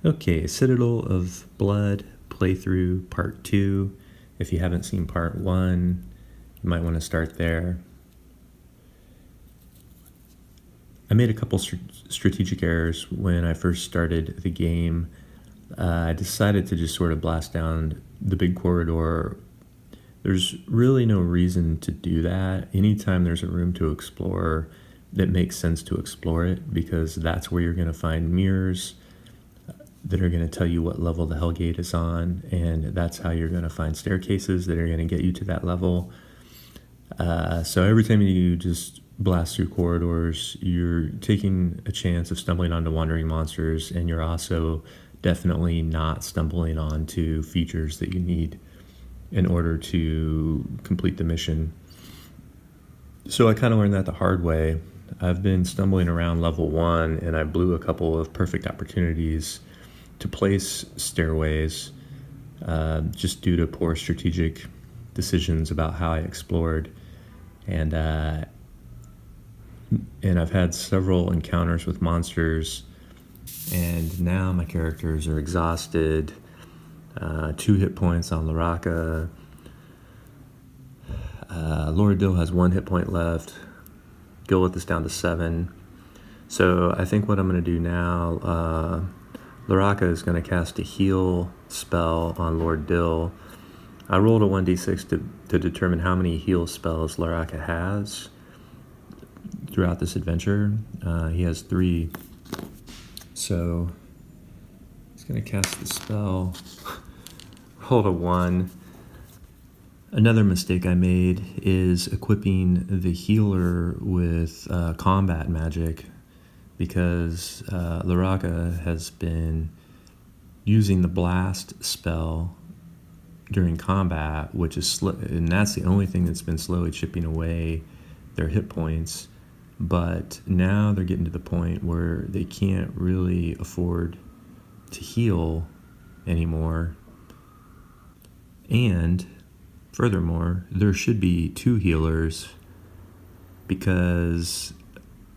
Okay, Citadel of Blood playthrough part 2. If you haven't seen part 1, you might want to start there. I made a couple strategic errors when I first started the game. I decided to just sort of blast down the big corridor. There's really no reason to do that. Anytime there's a room to explore, it makes sense to explore it, because that's where you're going to find mirrors that are going to tell you what level the Hellgate is on, and that's how you're going to find staircases that are going to get you to that level. So every time you just blast through corridors, you're taking a chance of stumbling onto wandering monsters, and you're also definitely not stumbling onto features that you need in order to complete the mission. So I kind of learned that the hard way. I've been stumbling around level 1, and I blew a couple of perfect opportunities to place stairways just due to poor strategic decisions about how I explored. And I've had several encounters with monsters, and now my characters are exhausted. 2 hit points on Laraka. Lord Dill has 1 hit point left. Gilith is down to 7. So I think what I'm going to do now, Laraka is going to cast a heal spell on Lord Dill. I rolled a 1d6 to determine how many heal spells Laraka has throughout this adventure. He has 3. So he's going to cast the spell. Rolled a 1. Another mistake I made is equipping the healer with combat magic, because Laraka has been using the blast spell during combat, which is and that's the only thing that's been slowly chipping away their hit points. But now they're getting to the point where they can't really afford to heal anymore. And furthermore, there should be 2 healers, because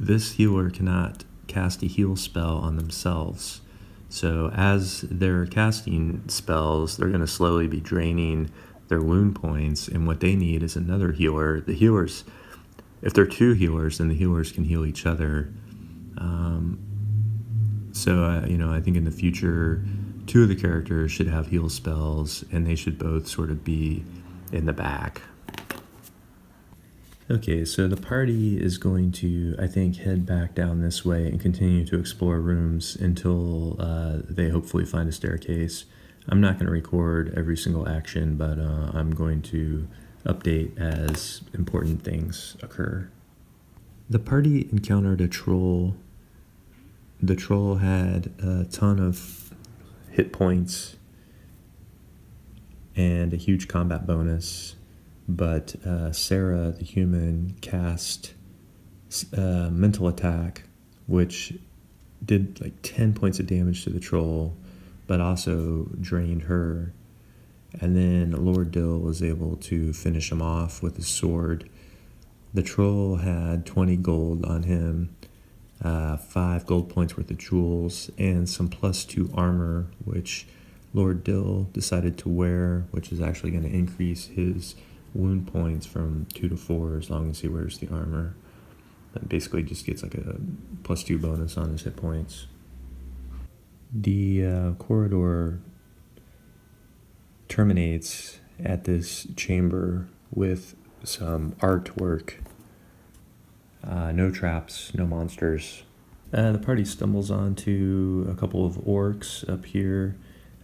this healer cannot cast a heal spell on themselves. So as they're casting spells, they're going to slowly be draining their wound points, and what they need is another healer. The healers, if they're 2 healers, then the healers can heal each other. I think in the future, 2 of the characters should have heal spells, and they should both sort of be in the back. Okay, so the party is going to, I think, head back down this way and continue to explore rooms until they hopefully find a staircase. I'm not going to record every single action, but I'm going to update as important things occur. The party encountered a troll. The troll had a ton of hit points and a huge combat bonus. But Sarah, the human, cast mental attack, which did like 10 points of damage to the troll, but also drained her. And then Lord Dill was able to finish him off with his sword. The troll had 20 gold on him, 5 gold points worth of jewels, and some +2 armor, which Lord Dill decided to wear, which is actually going to increase his wound points from 2 to 4 as long as he wears the armor. That basically just gets like a +2 bonus on his hit points. The corridor terminates at this chamber with some artwork. No traps, no monsters. The party stumbles onto a couple of orcs up here.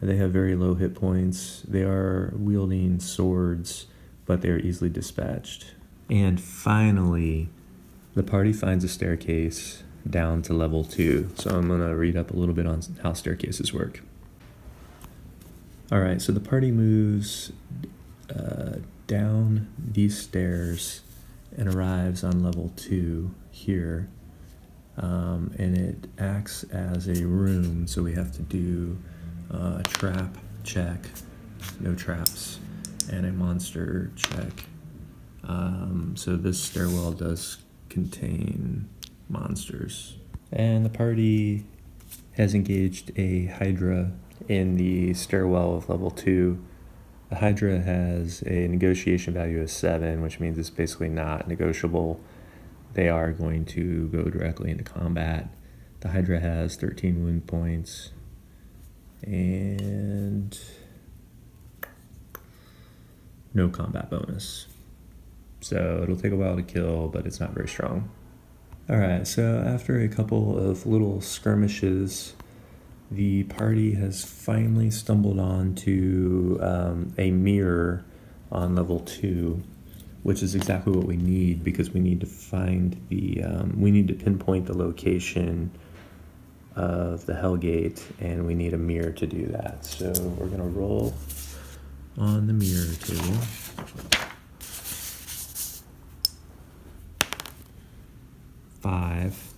They have very low hit points. They are wielding swords, but they are easily dispatched. And finally, the party finds a staircase down to level 2. So I'm going to read up a little bit on how staircases work. Alright, so the party moves down these stairs and arrives on level 2 here. And it acts as a room, so we have to do a trap check, no traps, and a monster check. So this stairwell does contain monsters. And the party has engaged a Hydra in the stairwell of level 2. The Hydra has a negotiation value of 7, which means it's basically not negotiable. They are going to go directly into combat. The Hydra has 13 wound points and no combat bonus. So it'll take a while to kill, but it's not very strong. Alright, so after a couple of little skirmishes, the party has finally stumbled onto a mirror on level 2, which is exactly what we need because we need to find we need to pinpoint the location of the Hellgate, and we need a mirror to do that. So we're going to roll on the mirror table. Five.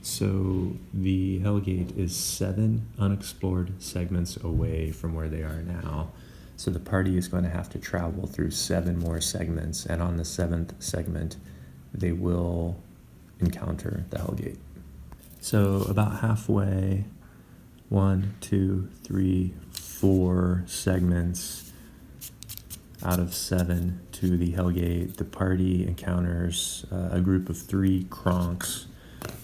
So the Hellgate is 7 unexplored segments away from where they are now. So the party is going to have to travel through 7 more segments, and on the 7th segment, they will encounter the Hellgate. So about halfway, 1, 2, 3, 4 segments out of 7 to the Hellgate, the party encounters a group of 3 Kronks.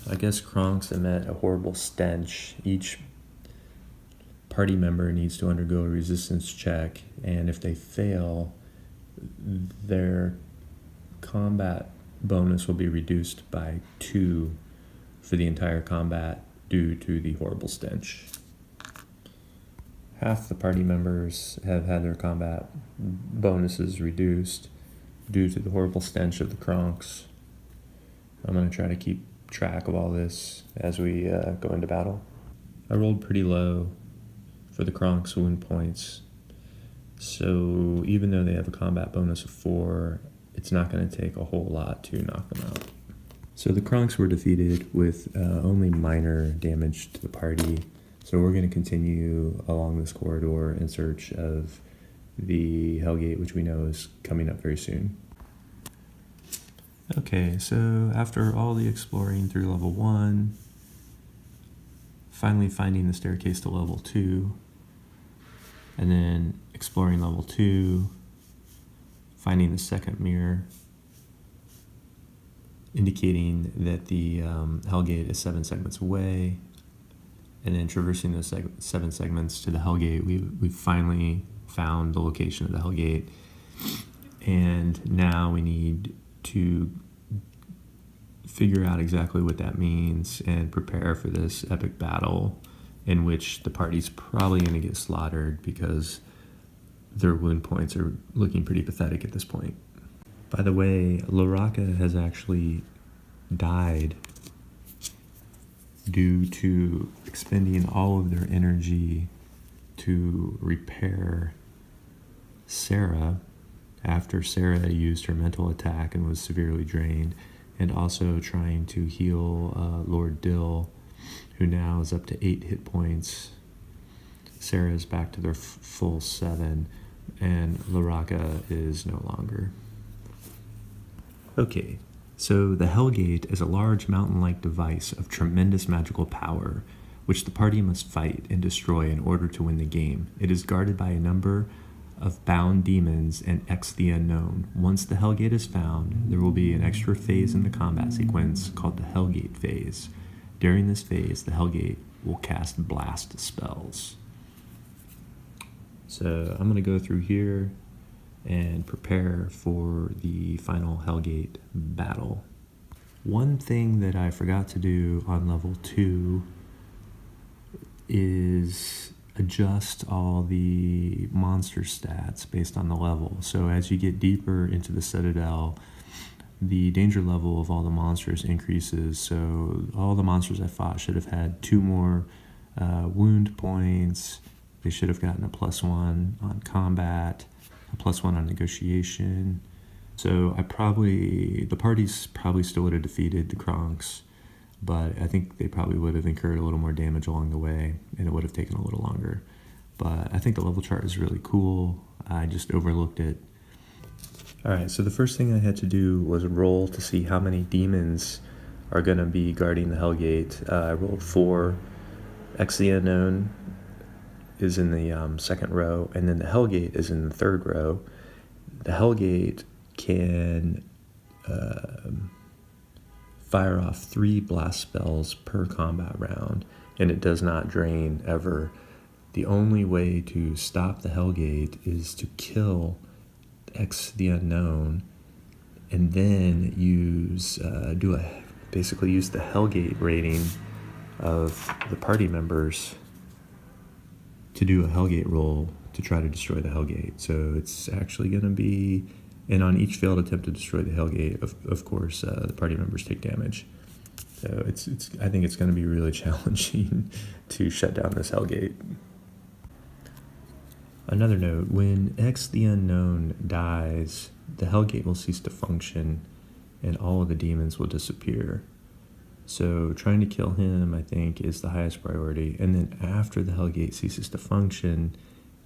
I guess Kronks emit a horrible stench. Each party member needs to undergo a resistance check, and if they fail, their combat bonus will be reduced by 2 for the entire combat due to the horrible stench. Half the party members have had their combat bonuses reduced due to the horrible stench of the Kronks. I'm going to try to keep track of all this as we go into battle. I rolled pretty low for the Kronks wound points, so even though they have a combat bonus of 4, it's not going to take a whole lot to knock them out. So the Kronks were defeated with only minor damage to the party, so we're going to continue along this corridor in search of the Hellgate, which we know is coming up very soon. Okay, so after all the exploring through level 1, finally finding the staircase to level 2, and then exploring level 2, finding the second mirror, indicating that the Hellgate is 7 segments away, and then traversing those 7 segments to the Hellgate, we finally found the location of the Hellgate, and now we need to figure out exactly what that means and prepare for this epic battle in which the party's probably going to get slaughtered because their wound points are looking pretty pathetic at this point. By the way, Loraka has actually died due to expending all of their energy to repair Sarah after Sarah used her mental attack and was severely drained, and also trying to heal Lord Dill, who now is up to 8 hit points. Sarah is back to their full 7, and Loraka is no longer. Okay, so the Hellgate is a large mountain-like device of tremendous magical power, which the party must fight and destroy in order to win the game. It is guarded by a number of bound demons and X the Unknown. Once the Hellgate is found, there will be an extra phase in the combat sequence called the Hellgate phase. During this phase, the Hellgate will cast blast spells. So I'm going to go through here and prepare for the final Hellgate battle. One thing that I forgot to do on level 2 is adjust all the monster stats based on the level. So as you get deeper into the Citadel, the danger level of all the monsters increases. So all the monsters I fought should have had 2 more wound points. They should have gotten a +1 on combat, a +1 on negotiation. So the party's probably still would have defeated the Kronks, but I think they probably would have incurred a little more damage along the way, and it would have taken a little longer. But I think the level chart is really cool. I just overlooked it. Alright, so the first thing I had to do was roll to see how many demons are going to be guarding the Hellgate. I rolled 4. X the Unknown is in the second row, and then the Hellgate is in the third row. The Hellgate can fire off 3 blast spells per combat round, and it does not drain ever. The only way to stop the Hellgate is to kill X the Unknown, and then basically use the Hellgate rating of the party members to do a Hellgate roll to try to destroy the Hellgate. So it's actually going to be, and on each failed attempt to destroy the Hellgate, of course, the party members take damage. So I think it's going to be really challenging to shut down this Hellgate. Another note, when X the Unknown dies, the Hellgate will cease to function and all of the demons will disappear. So trying to kill him, I think, is the highest priority. And then after the Hellgate ceases to function,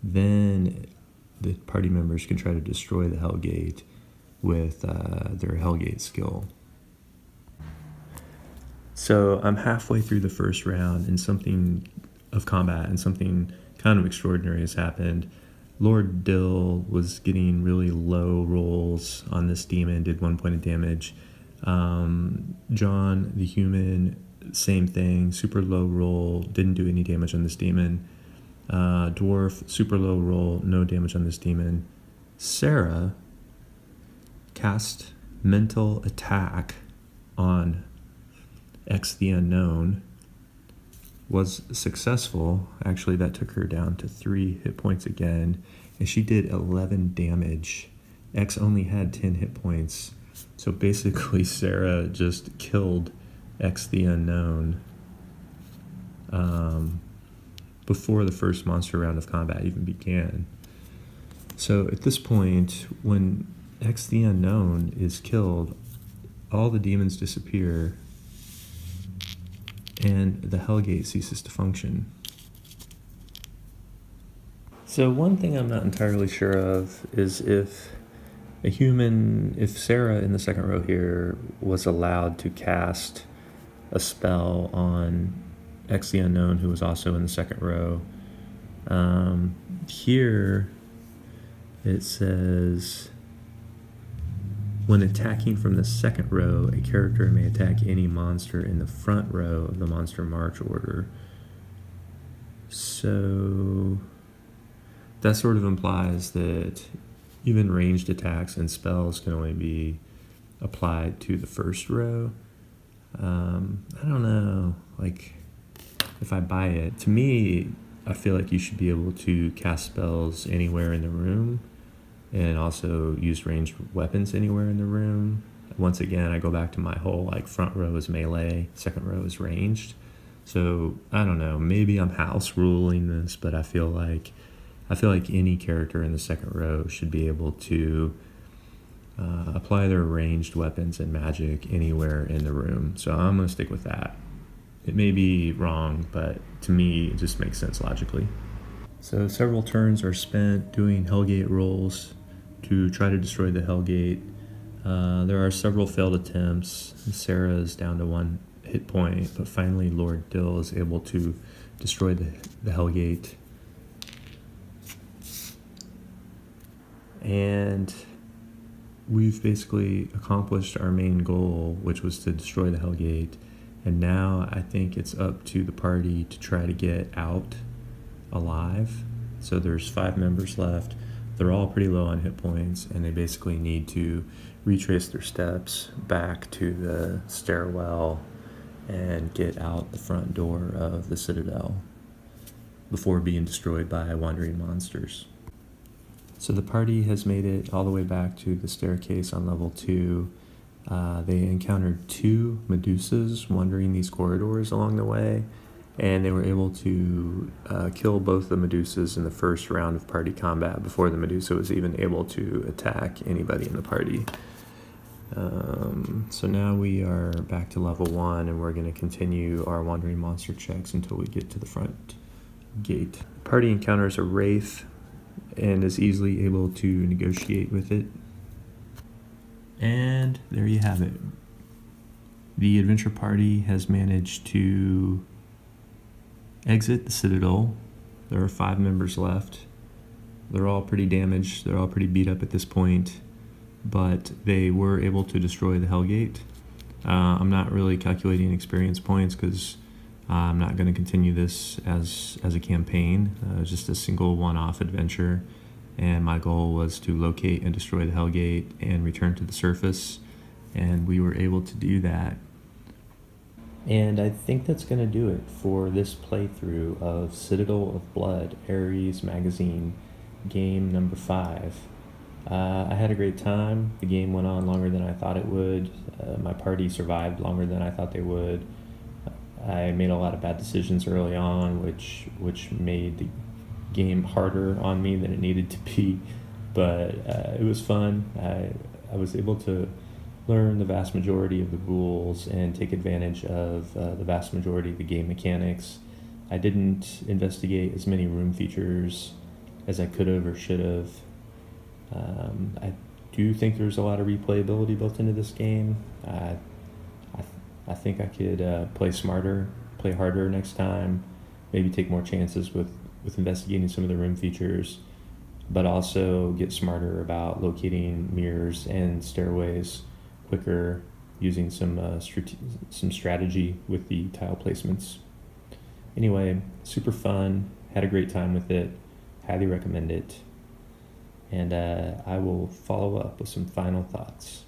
then the party members can try to destroy the Hellgate with their Hellgate skill. So I'm halfway through the first round and something of combat and something kind of extraordinary has happened. Lord Dill was getting really low rolls on this demon, did 1 point of damage. John the human, same thing, super low roll, didn't do any damage on this demon. Dwarf, super low roll, no damage on this demon. Sarah cast mental attack on X the Unknown, was successful. Actually, that took her down to 3 hit points again, and she did 11 damage. X only had 10 hit points. So basically, Sarah just killed X the Unknown before the first monster round of combat even began. So at this point, when X the Unknown is killed, all the demons disappear and the Hellgate ceases to function. So one thing I'm not entirely sure of is if Sarah in the second row here was allowed to cast a spell on X the Unknown, who was also in the second row. Here it says, when attacking from the second row, a character may attack any monster in the front row of the monster march order. So that sort of implies that even ranged attacks and spells can only be applied to the first row. I don't know, like, if I buy it. To me, I feel like you should be able to cast spells anywhere in the room and also use ranged weapons anywhere in the room. Once again, I go back to my whole, like, front row is melee, second row is ranged. So I don't know, maybe I'm house ruling this, but I feel like any character in the second row should be able to apply their ranged weapons and magic anywhere in the room. So I'm going to stick with that. It may be wrong, but to me, it just makes sense logically. So several turns are spent doing Hellgate rolls to try to destroy the Hellgate. There are several failed attempts. Sarah is down to 1 hit point, but finally Lord Dill is able to destroy the Hellgate. And we've basically accomplished our main goal, which was to destroy the Hellgate. And now I think it's up to the party to try to get out alive. So there's 5 members left. They're all pretty low on hit points, and they basically need to retrace their steps back to the stairwell and get out the front door of the Citadel before being destroyed by wandering monsters. So the party has made it all the way back to the staircase on level 2. They encountered 2 Medusas wandering these corridors along the way, and they were able to kill both the Medusas in the first round of party combat before the Medusa was even able to attack anybody in the party. So now we are back to level 1, and we're going to continue our wandering monster checks until we get to the front gate. The party encounters a wraith and is easily able to negotiate with it. And there you have it. The adventure party has managed to exit the Citadel. There are 5 members left. They're all pretty damaged. They're all pretty beat up at this point, but they were able to destroy the Hellgate. I'm not really calculating experience points because I'm not going to continue this as a campaign, just a single one-off adventure. And my goal was to locate and destroy the Hellgate and return to the surface, and we were able to do that. And I think that's going to do it for this playthrough of Citadel of Blood, Ares Magazine, game number 5. I had a great time. The game went on longer than I thought it would. My party survived longer than I thought they would. I made a lot of bad decisions early on, which made the game harder on me than it needed to be. But it was fun. I was able to learn the vast majority of the rules and take advantage of the vast majority of the game mechanics. I didn't investigate as many room features as I could have or should have. I do think there's a lot of replayability built into this game. I think I could play smarter, play harder next time, maybe take more chances with investigating some of the room features, but also get smarter about locating mirrors and stairways quicker, using some strategy with the tile placements. Anyway, super fun, had a great time with it, highly recommend it, and I will follow up with some final thoughts.